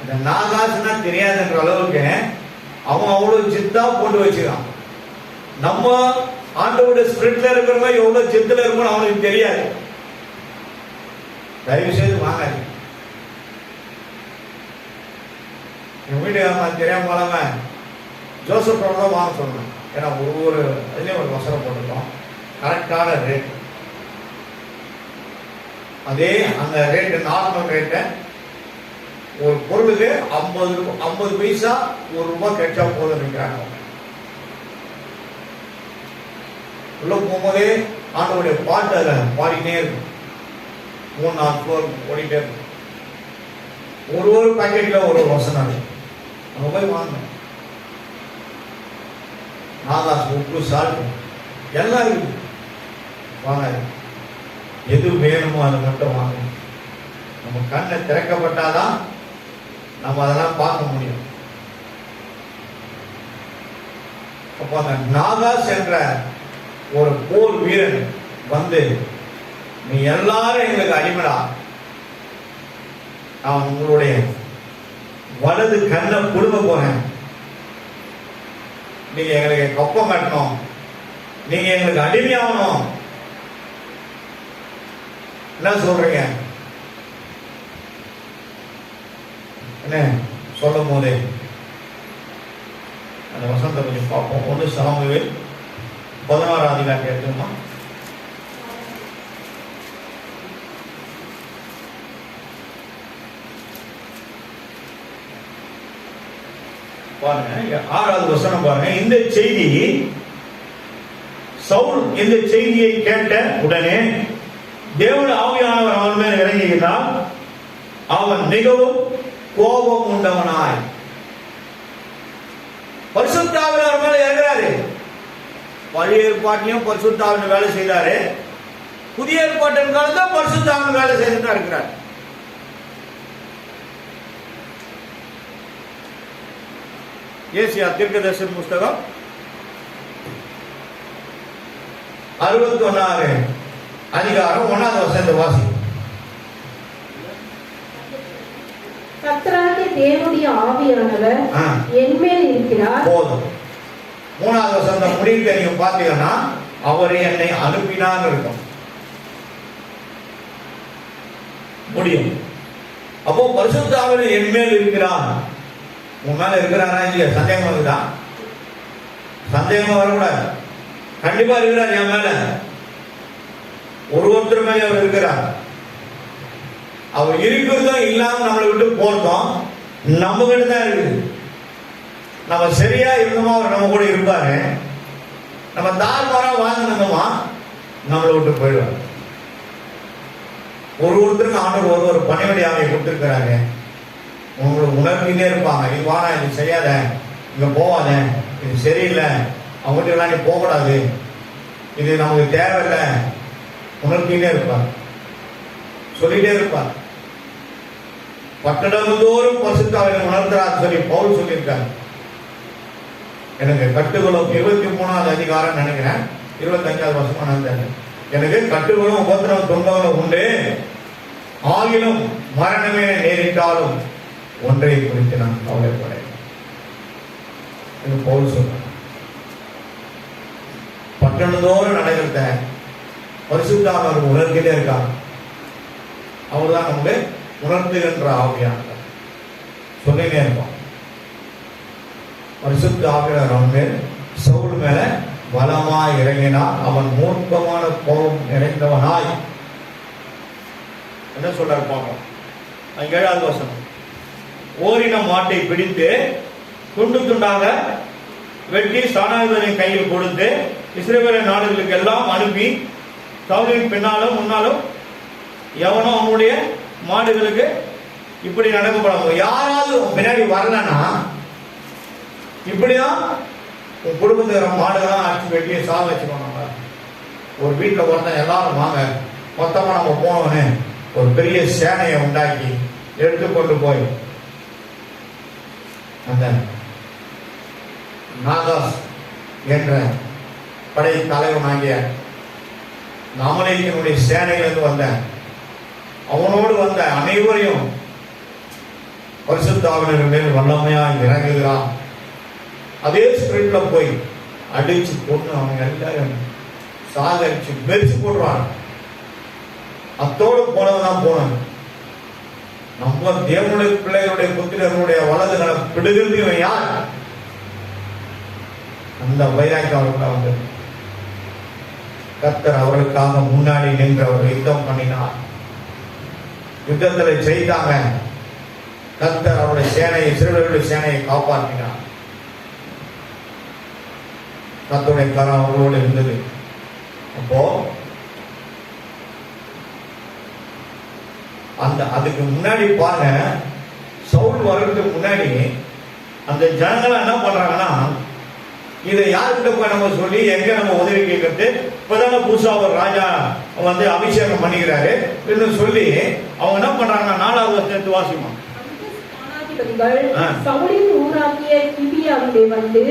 இந்த நாகாசுனா தெரியாதுன்ற அளவுக்கு அவன் அவ்வளவு சித்தா போட்டு வச்சுக்கான். நம்ம ஆண்டவருடைய ஸ்பிரிட்ல இருக்கிறவங்க எவ்வளவு சித்துல இருக்கும் அவனுக்கு தெரியாது. தயவு செய்து வாங்காது. என் வீட்டுக்காரன் தெரியாம போலாம ஜோசப் தான் வாங்க சொல்லணும். ஏன்னா ஒரு அதுலயும் ஒரு வசனம் போட்டுருக்கோம், கரெக்டான ரேட். அதே அந்த ரேட்டு நார்மல் ரேட்டை ஒரு பொருளுக்கு 50 பைசா ₹1 கிடைச்சா போதும் இருக்கிறாங்க. உள்ள போகும்போதே ஆண்டவருடைய பாட்டு அதில் பாடினே இருக்கும். 3-4 ஃப்ளோர் ஓடிட்டே இருக்கும். ஒரு பாக்கெட்ல ஒரு வசனம் நம்ம போய் வாங்க. நாகாஸ் உப்பு சால்ட் எல்லாம் இருக்கு, வாங்க. எது வேணுமோ அதை மட்டும் வாங்க. நம்ம கண்ணை திறக்கப்பட்டாதான் நம்ம அதெல்லாம் பார்க்க முடியும். அப்ப அந்த நாகாஸ் என்ற ஒரு போர் வீரன் வந்து, நீ எல்லாரும் எங்களுக்கு அடிமடா, நான் உங்களுடைய வலது கண்ணை கொடுக்க போறேன், நீங்க எங்களுக்கு கப்பம் கட்டணும், நீங்க எங்களுக்கு அடிமையாகணும். என்ன சொல்றீங்க? என்ன சொல்லும் போதே அந்த வசனத்தை கொஞ்சம் பார்ப்போம். 1 சாமுவேல் 16 அதிகாரம் எடுத்துமா. பாருங்க 6வது வசனம் பாருங்க. இந்த செய்தி சவுல் இந்த செய்தியை கேட்ட உடனே தேவனுடைய ஆவியானவர் அவன் மேல் இறங்குகிறார். அவன் மிகவும் கோபம் உண்டவனாய். பரிசுத்த ஆவியானவர் மேல இறங்குறாரு. பழைய ஏற்பாட்டிலையும் பரிசுத்த ஆவியானவர் வேலை செய்தாரு, புதிய ஏற்பாட்டின் காலத்துல பரிசுத்த ஆவியானவர் வேலை செய்துட்டு இருக்கிறார். ஏசியா தீர்க்கதரிசன புஸ்தகம் 61 அதிகாரம் 1வது வசனத்தை வாசி. கர்த்தராகிய தேவனுடைய ஆவியானவர் என்மேல் இருக்கிறார். போதும். 3வது வசனத்தை முடிவு நீங்க பாத்தீங்கன்னா அவரே என்னை அனுப்பினார் இருக்கும் முடியும். அப்போ பரிசுத்த ஆவியானவர் என்மேல் இருக்கிறார். உன் மேல இருக்கிறாரா இல்லையா? சந்தேகம் வருதா? சந்தேகமா வரக்கூடாது. கண்டிப்பா இருக்கிறார் என் மேல. ஒருத்தர் மேல அவர் இருக்கிறார். அவர் இருக்கிறதும் இல்லாம நம்மளை விட்டு போறதும் நம்ம கிட்ட தான் இருக்குது. நம்ம சரியா இருந்தோமா அவர் நம்ம கூட இருப்பாரு. நம்ம தாழ்வாரா வாழ்ந்துருந்தோமா நம்மளை விட்டு போயிடுவார். ஒருத்தருக்கு ஆண்டவர் ஒரு பணிவடி ஆவியை கொடுத்திருக்கிறாங்க. உங்களுக்கு உணர்ந்துட்டே இருப்பாங்க, இது வாடா, இது செய்யாத, இங்க போவாத, இது சரியில்லை, அவங்ககிட்ட எல்லாம் நீ போகக்கூடாது, இது நமக்கு தேவையில்லை, உணர்த்திட்டே இருப்பார், சொல்லிட்டே இருப்பார். பட்டணந்தோறும் பரிசுத்த ஆவியை உணர்த்துறார் சொல்லி பவுல் சொல்லியிருக்காரு. எனக்கு கட்டுகளும் 23வது அதிகாரம் நினைக்கிறேன் 25வது வருஷமா நடந்தாரு. எனக்கு கட்டுகளும் உபத்திரவம் துன்பங்களும் உண்டு, ஆகிலும் மரணமே நேரிட்டாலும் ஒன்றை குறித்து நான் கவலைப்படேன். பவுல் சொல்ற பட்டணத்தோடு நடக்கிறத பரிசுத்த ஆவியானவர் உணர்த்திட்டே இருக்காங்க. அவர் தான் நமக்கு உணர்த்துகின்ற ஆவியானவர். சொல்லினே இருப்பான். பரிசுத்த ஆவியானவர் அவன் மேல் சவுல் மேல பலமாய் இறங்கினான். அவன் மூர்க்கமான கோபம் நிறைந்தவனாய். என்ன சொல்றாரு பார்ப்போம். 7வது வசனம். ஓரின மாட்டை பிடித்து துண்டு துண்டாக வெட்டி ஸ்தானாதிபதியின் கையில் கொடுத்து இஸ்ரவேல் நாடுகளுக்கு எல்லாம் அனுப்பி சவுலின் பின்னாலும் முன்னாலும் எவனோ அவனுடைய மாடுகளுக்கு இப்படி நடக்கப்படாம. யாராவது பின்னாடி வரலன்னா இப்படிதான் உன் குடும்பத்துக்கு மாடுகள்லாம் அடிச்சு வெட்டி சாக வச்சுக்கோங்க. ஒரு வீட்டில் ஒருத்தன் எல்லாரும் வாங்க மொத்தமா நம்ம போனோன்னு ஒரு பெரிய சேனையை உண்டாக்கி எடுத்துக்கொண்டு போய் அந்த நாகாஸ் என்ற படை தலைவனாகிய அமலேக்கியனுடைய சேனையிலிருந்து வந்த அவனோடு வந்த அனைவரையும் பரிசுத்த ஆவியானவர் மேல் வல்லமையா இறங்குகிறான். அதே ஸ்பிரிட்ல போய் அடிச்சு கொண்டு அவங்க எல்லாரும் சாகரிச்சு மெரிச்சு போடுறான். அத்தோடு போனவதான் போனது. நம்ம தேவனுடைய பிள்ளைகளுடைய புத்திரர்களுடைய வலது நல பிடுகிறது இவன் யார்? அந்த வைராக்கியம் அவர்களுக்கு வந்தது. கர்த்தர் அவர்களுக்காக முன்னாடி நின்று அவர் யுத்தம் பண்ணினார். யுத்தத்தில் செய்தாங்க. கர்த்தர் அவருடைய சேனையை இஸ்ரவேலுடைய சேனையை காப்பாற்றினார். கர்த்தருடைய கரம் அவர்களோடு இருந்தது. அப்போ அந்த அதுக்கு முன்னாடி பாருங்க, சவுல் வர்றதுக்கு முன்னாடி அந்த ஜனங்கள் என்ன பண்றாங்கன்னா, இதை யாருக்கிட்ட போய் நம்ம சொல்லி எங்க நம்ம உதவி கேட்கறது? இப்பதான புதுசா ஒரு ராஜா வந்து அபிஷேகம் பண்ணிக்கிறாரு சொல்லி அவங்க என்ன பண்றாங்கன்னா 4வது வசனத்தை வாசிமா. சவுலின் ஊராகிய கிபியாவிலே வந்து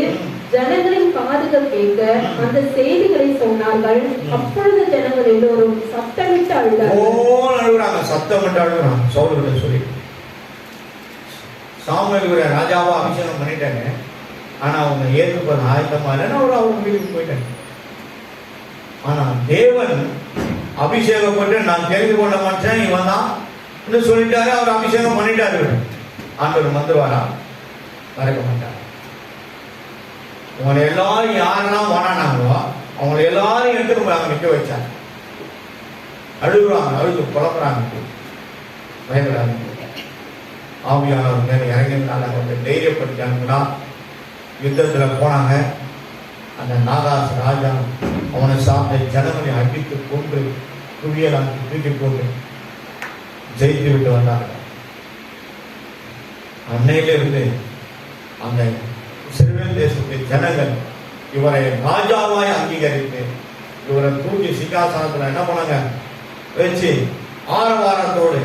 ஜனங்களின் காதுகள் கேட்க அந்த செய்திகளை சொன்னார்கள். அப்பொழுது ஜனங்கள் எல்லோரும் சத்தமிட்டு அழுகிறாங்க. சத்தமிட்டு அழுகிறாங்க. சவுல் சொல்லி சாமுவேல் ராஜாவா அபிஷேகம் பண்ணிட்டாங்க. ஆனா அவங்க ஏற்றுப்பது ஆயத்தமா இல்லைன்னா அவங்க வீட்டுக்கு போயிட்டாங்க. ஆனா தேவன் அபிஷேகப்பட்டு நான் தெரிந்து கொண்ட மனுஷன் இவன் தான் சொல்லிட்டாரு. அவர் அபிஷேகம் பண்ணிட்டாரு. ஆண்டவர் வந்துருவாரா? மறக்க மாட்டார். உங்களை எல்லாரும் யாரெல்லாம் வரானாங்களோ அவங்களை எல்லாரும் எடுத்துட்டு போய் நிக்க வச்சாங்க. அழுகுறாங்க, அழுது புலம்புறாங்க, பயப்படாங்க. ஆவியானவர் மேல இறங்கினால அவங்க தைரியப்படுத்தாங்கன்னா யுத்தத்துல போனாங்க. அந்த நாகாஸ் ராஜா அவனை சார்ந்த ஜனங்களை அடித்து கொண்டு குவியலாக்கி தூக்கி போட்டு ஜெயித்து விட்டு வந்தாங்க. அன்னையிலிருந்து அந்த இஸ்ரவேல் தேசத்தின் ஜனங்கள் இவரை ராஜாவாய் அங்கீகரித்து இவரை தூக்கி சிங்காசனத்துல என்ன பண்ணாங்க வச்சு ஆரவாரத்தோடு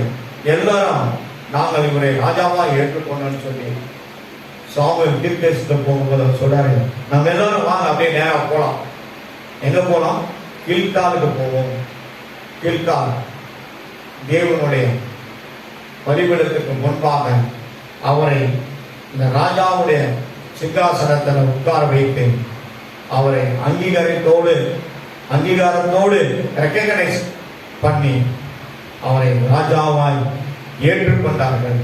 எல்லாரும் நாங்கள் இவரை ராஜாவாய் ஏற்றுக்கொண்டோம்னு சொல்லி சாமுவேல் தீர்க்கதரிசனத்துக்கு போகும்போது சொல்றாரு, நம்ம எல்லாரும் வாங்க அப்படியே நேரா போலாம். எங்க போலாம்? கில்காலுக்கு போவோம். கில்கால் தேவனுடைய பலிபீடத்துக்கு முன்பாக அவரை இந்த ராஜாவுடைய சிங்காசனத்தில் உட்கார வைத்து அவரை அங்கீகாரத்தோடு ரெக்கக்னைஸ் பண்ணி அவரை ராஜாவாய் ஏற்றுக்கொண்டார்கள்.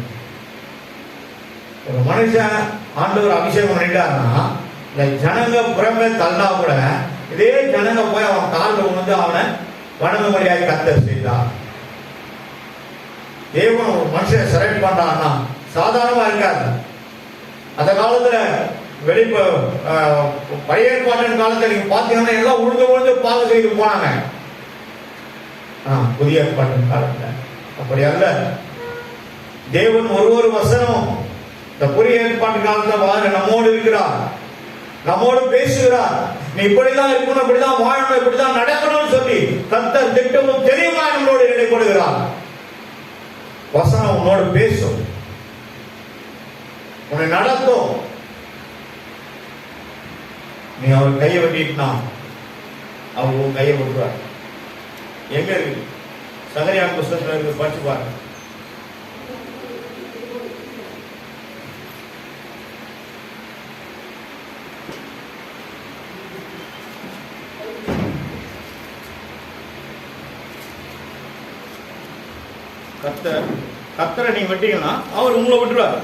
ஒரு மனுஷன் ஆண்டவர் அபிஷேகம் பண்ணிட்டாருன்னா இந்த ஜனங்க புறமே தள்ளா கூட இதே ஜனங்க போய் அவன் காலில் விழுந்து அவனை வணங்கும்படியாக கர்த்தர் செய்தார். தேவன் ஒரு மனுஷனை செலக்ட் பண்றான்னா சாதாரணமா இருக்காது. அந்த காலத்துல பழைய ஏற்பாட்டின் காலத்துல நீங்க பாத்தீங்கன்னா எல்லாம் உழுந்து பாகம் செய்து போனாங்க. புதிய ஏற்பாட்டின் காலத்துல அப்படி அல்ல. தேவன் ஒரு வசனம் இந்த புதிய ஏற்பாட்டு காலத்துல நம்மோடு இருக்கிறார், நம்மோடு பேசுகிறார். நீ இப்படிதான் இருக்கணும், இப்படிதான் வாழணும், இப்படிதான் நடக்கணும்னு சொல்லி கர்த்தர் திட்டமும் தெரியுமா நம்மளோடு இடைப்படுகிறார். வசனம் உன்னோடு பேசும், உன்னை நடத்தும். நீ அவர் கையை வெட்டிட்டுனா அவர் உன் கையை விட்டுறார். எங்க இருக்கு? சகரியான் புஸ்தகத்துல இருக்கு, படிச்சு பாருங்க. கத்தரை நீங்க விட்டீங்கன்னா அவர் உங்களை விட்டுருவார்.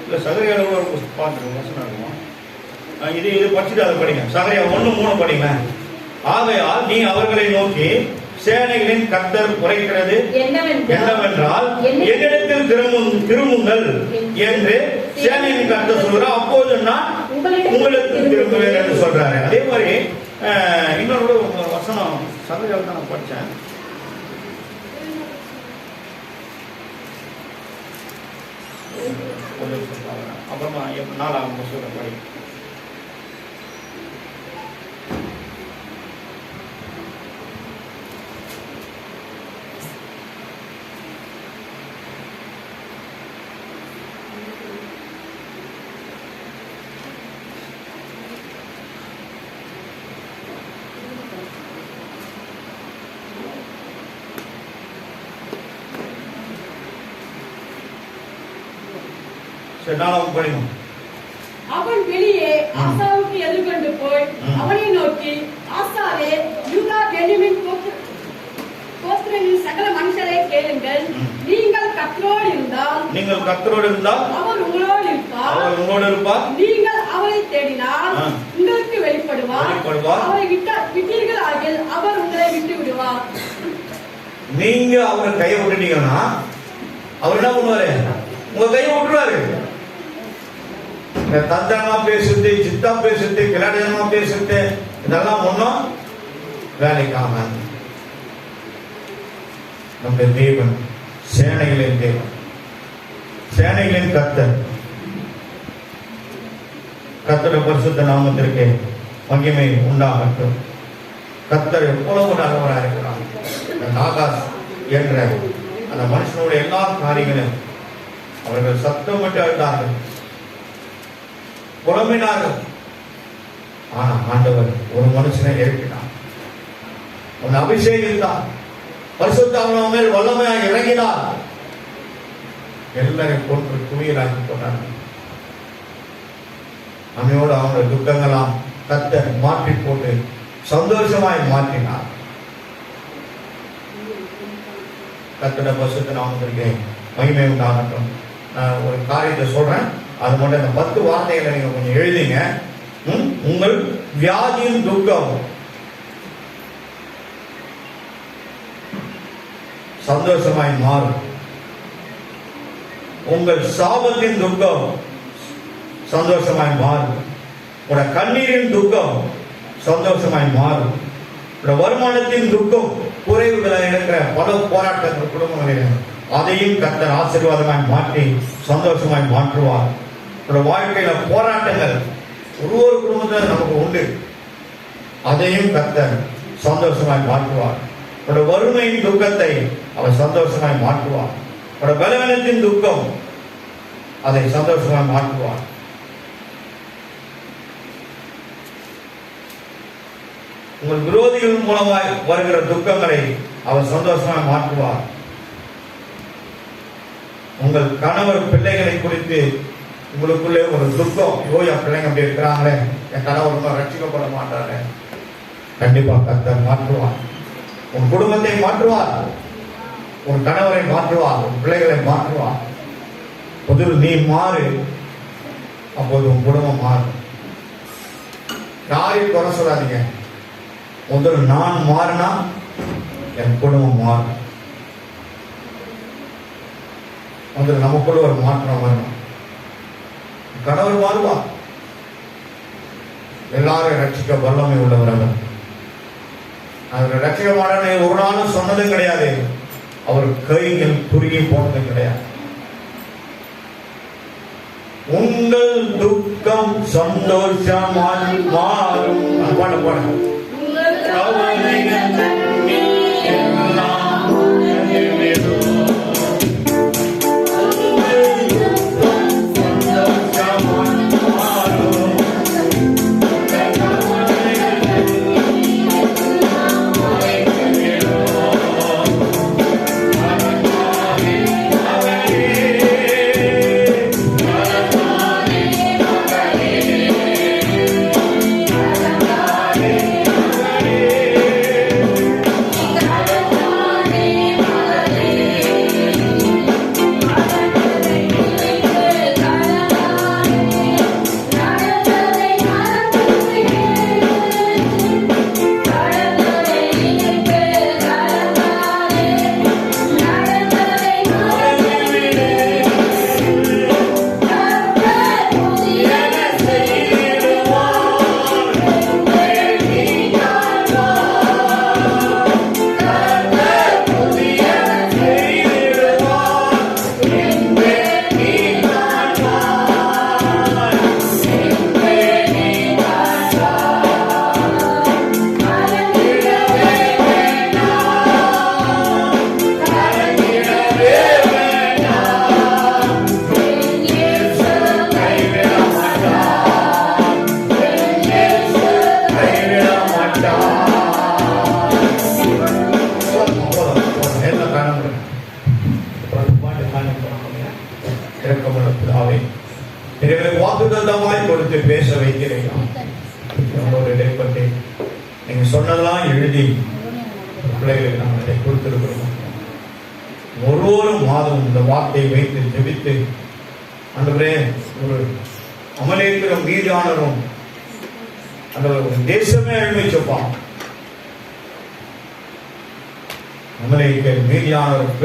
இல்லை சகரியால கூட பார்த்துருக்கோம். இது படிச்சுட்டு அதை படிங்க. சகரியா 1:3 படிங்க. ஆகையால் நீ அவர்களை நோக்கி சேனைகளின் கர்த்தர் உரைக்கிறது என்னவென்றால் என்னிடத்தில் திரும்புங்கள் என்று சேனையின் கர்த்தர் சொல்கிறார், அப்போது நான் உங்களுக்கு திரும்புவேன் என்று சொல்றாரு. அதே மாதிரி இன்னொரு வசனம் சகரியால தான் நான் படித்தேன். அப்புறமா 4ஆம் வசனம் படி. அவன் வெளியே ஆசாவுக்கு எதிர்கொண்டு போய் அவனை நோக்கி, ஆசாவே, யூதா பென்யமீன் கோத்திரங்களின் சகல மனுஷரை கேளுங்கள். நீங்கள் கர்த்தரோடு இருந்தால் அவர் உங்களோடு இருப்பார். நீங்கள் அவரை தேடினால் உங்களுக்கு வெளிப்படுவார். அவரை விட்டீர்கள் ஆகில் அவர் உங்களை விட்டு விடுவார். நீங்க அவரை கையை விட்டுட்டீங்கன்னா அவர் என்ன பண்ணுவாரு? உங்க கையை விட்டுருவாரு. தந்தமா பேசுறது, சித்தா பேசுறது, கிளாடமா பேசுறது, இதெல்லாம் ஒன்றும் வேலைக்காம நம்முடைய தேவன் சேனைகளின் தேவன், சேனைகளின் கர்த்தர். கர்த்தருடைய பரிசுத்த நாமத்திற்கு மகிமை உண்டாகட்டும். கர்த்தர் எவ்வளவு நல்லவராக இருக்கிறார். நாகாஸ் என்ற அந்த மனுஷனுடைய எல்லா காரியங்களும் அவர்கள் சத்தமிட்டு அழுதார்கள், புலம்பினார்கள். ஆனா ஆண்டவர் ஒரு மனுஷனை எழுப்பினார், அவன் அபிஷேகித்தார், பரிசுத்தாவின் மேல் வல்லமையாக இறங்கினார். எல்லாரையும் போன்று துயிராக்கி போட்டார்கள். அவனோடு அவனுடைய துக்கங்களாம் கர்த்தர் மாற்றி போட்டு சந்தோஷமாய் மாற்றினார். கர்த்தருடைய பரிசுத்த நாமத்திற்கு மகிமை உண்டாகட்டும். நான் ஒரு காரியத்தை சொல்றேன், அது மட்டும் இந்த 10 வார்த்தைகளை நீங்க கொஞ்சம் எழுதிங்க. உங்கள் வியாதியின் துக்கம் சந்தோஷமாய் மாறும். உங்கள் சாபத்தின் துக்கம் சந்தோஷமாய் மாறும். உங்களோட கண்ணீரின் துக்கம் சந்தோஷமாய் மாறும். உங்களோட வருமானத்தின் துக்கம், குறைவுகளை இருக்கிற பல போராட்டங்கள் குடும்பங்களில் அதையும் கர்த்தர் ஆசீர்வாதமாய் மாற்றி சந்தோஷமாய் மாற்றுவார். உங்களோட வாழ்க்கையில போராட்டங்கள் ஒரு குடும்பத்தில் நமக்கு உண்டு, அதையும் கர்த்தர் சந்தோஷமாய் மாற்றுவார். உங்களோட வறுமையின் துக்கத்தை அவர் சந்தோஷமாய் மாற்றுவார். உங்களோட பலவீனத்தின் துக்கம் அதை சந்தோஷமாய் மாற்றுவார். உங்கள் விரோதிகள் மூலமாய் வருகிற துக்கங்களை அவர் சந்தோஷமாய் மாற்றுவார். உங்கள் கணவர் பிள்ளைகளை குறித்து உங்களுக்குள்ளே ஒரு துக்கம், ஐயோ என் பிள்ளைங்க அப்படி இருக்கிறாங்களே, என் கணவர் ரட்சிக்கப்பட மாட்டாரு, கண்டிப்பா கர்த்தர் மாற்றுவார். உன் குடும்பத்தை மாற்றுவார், உன் கணவரை மாற்றுவார், உன் பிள்ளைகளை மாற்றுவார். முதல் நீ மாறு, அப்போது உன் குடும்பம் மாறும். யாரையும் குறை சொல்லாதீங்க. முதல் நான் மாறினா என் குடும்பம் மாறும். முதல் நமக்குள்ள ஒரு மாற்றம் வரணும். கணவர் மாறுவார். எல்லாரும் ரட்சிக்க வல்லமை உள்ளவர் அவர். அவர் ரட்சிக்க மாட்டேன்னு ஒரு நாளும் சொன்னதும் கிடையாது. அவர் கைகள் குறுகி போனதும் கிடையாது. உங்கள் துக்கம் சந்தோஷமாய் மாறும். பாட பாட இரக்கமுள்ள பிதாவே, எங்களுக்கு வாக்குத்தத்தமாய் கொடுத்து பேச வைக்கிறீங்க. ஒரு இடைப்பட்டு நீங்க சொன்னதெல்லாம் எழுதி பிள்ளைகளுக்கு நாங்கள் இதை கொடுத்திருக்கிறோம். ஒரு மாதம் இந்த வார்த்தையை வைத்து ஜெபித்து ஆண்டவரே, ஒரு அமலேக்கிற மீதானரும் அந்த ஒரு தேசமே எழுமிச்சப்பா. அமலேக்கிற மீதியானவர்